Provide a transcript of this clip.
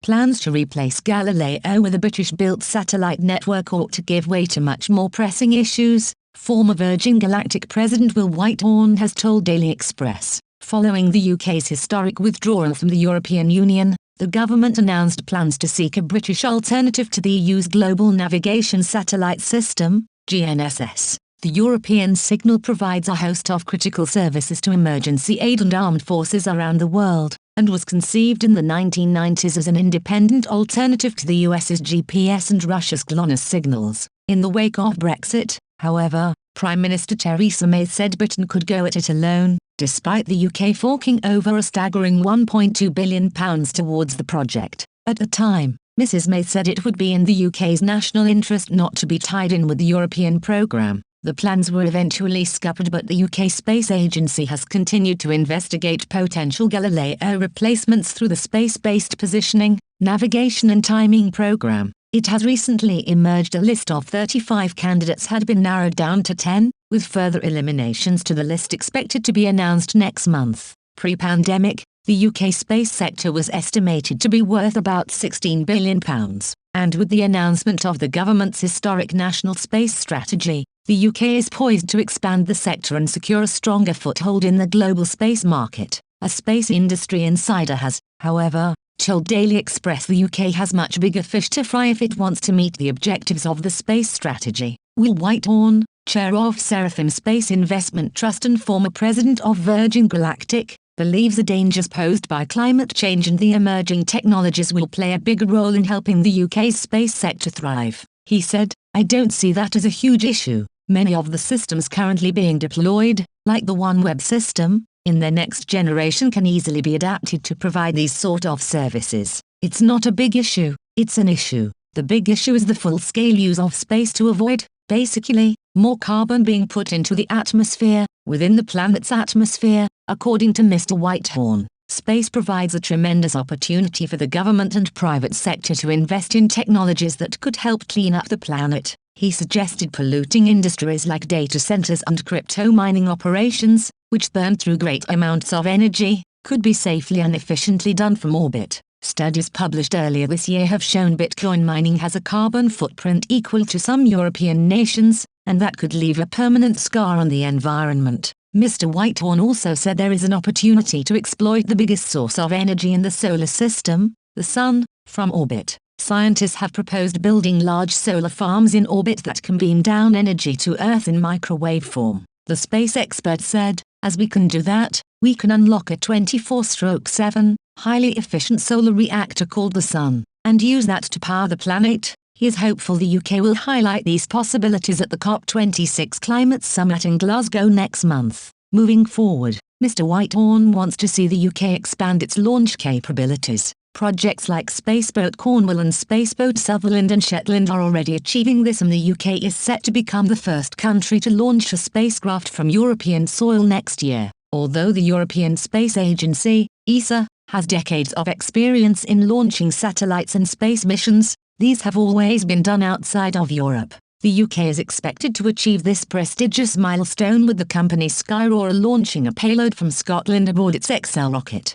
Plans to replace Galileo with a British-built satellite network ought to give way to much more pressing issues, former Virgin Galactic President Will Whitehorn has told Daily Express. Following the UK's historic withdrawal from the European Union, the government announced plans to seek a British alternative to the EU's Global Navigation Satellite System, GNSS. The European signal provides a host of critical services to emergency aid and armed forces around the world, and was conceived in the 1990s as an independent alternative to the US's GPS and Russia's GLONASS signals. In the wake of Brexit, however, Prime Minister Theresa May said Britain could go at it alone, despite the UK forking over a staggering £1.2 billion towards the project. At the time, Mrs May said it would be in the UK's national interest not to be tied in with the European programme. The plans were eventually scuppered, but the UK Space Agency has continued to investigate potential Galileo replacements through the Space-Based Positioning, Navigation and Timing Programme. It has recently emerged a list of 35 candidates had been narrowed down to 10, with further eliminations to the list expected to be announced next month. Pre-pandemic, the UK space sector was estimated to be worth about £16 billion, and with the announcement of the government's historic National Space Strategy, the UK is poised to expand the sector and secure a stronger foothold in the global space market. A space industry insider has, however, told Daily Express the UK has much bigger fish to fry if it wants to meet the objectives of the space strategy. Will Whitehorn, chair of Seraphim Space Investment Trust and former president of Virgin Galactic, believes the dangers posed by climate change and the emerging technologies will play a bigger role in helping the UK's space sector thrive. He said, "I don't see that as a huge issue. Many of the systems currently being deployed, like the OneWeb system, in their next generation can easily be adapted to provide these sort of services. It's not a big issue, it's an issue. The big issue is the full-scale use of space to avoid, basically, more carbon being put into the atmosphere, within the planet's atmosphere," according to Mr. Whitehorn. Space provides a tremendous opportunity for the government and private sector to invest in technologies that could help clean up the planet. He suggested polluting industries like data centers and crypto mining operations, which burn through great amounts of energy, could be safely and efficiently done from orbit. Studies published earlier this year have shown Bitcoin mining has a carbon footprint equal to some European nations, and that could leave a permanent scar on the environment. Mr. Whitehorn also said there is an opportunity to exploit the biggest source of energy in the solar system, the sun, from orbit. Scientists have proposed building large solar farms in orbit that can beam down energy to Earth in microwave form. The space expert said, "As we can do that, we can unlock a 24/7, highly efficient solar reactor called the Sun, and use that to power the planet." He is hopeful the UK will highlight these possibilities at the COP26 Climate Summit in Glasgow next month. Moving forward, Mr. Whitehorn wants to see the UK expand its launch capabilities. Projects like Spaceboat Cornwall and Spaceboat Sutherland and Shetland are already achieving this, and the UK is set to become the first country to launch a spacecraft from European soil next year. Although the European Space Agency, ESA, has decades of experience in launching satellites and space missions, these have always been done outside of Europe. The UK is expected to achieve this prestigious milestone with the company Skyroar launching a payload from Scotland aboard its XL rocket.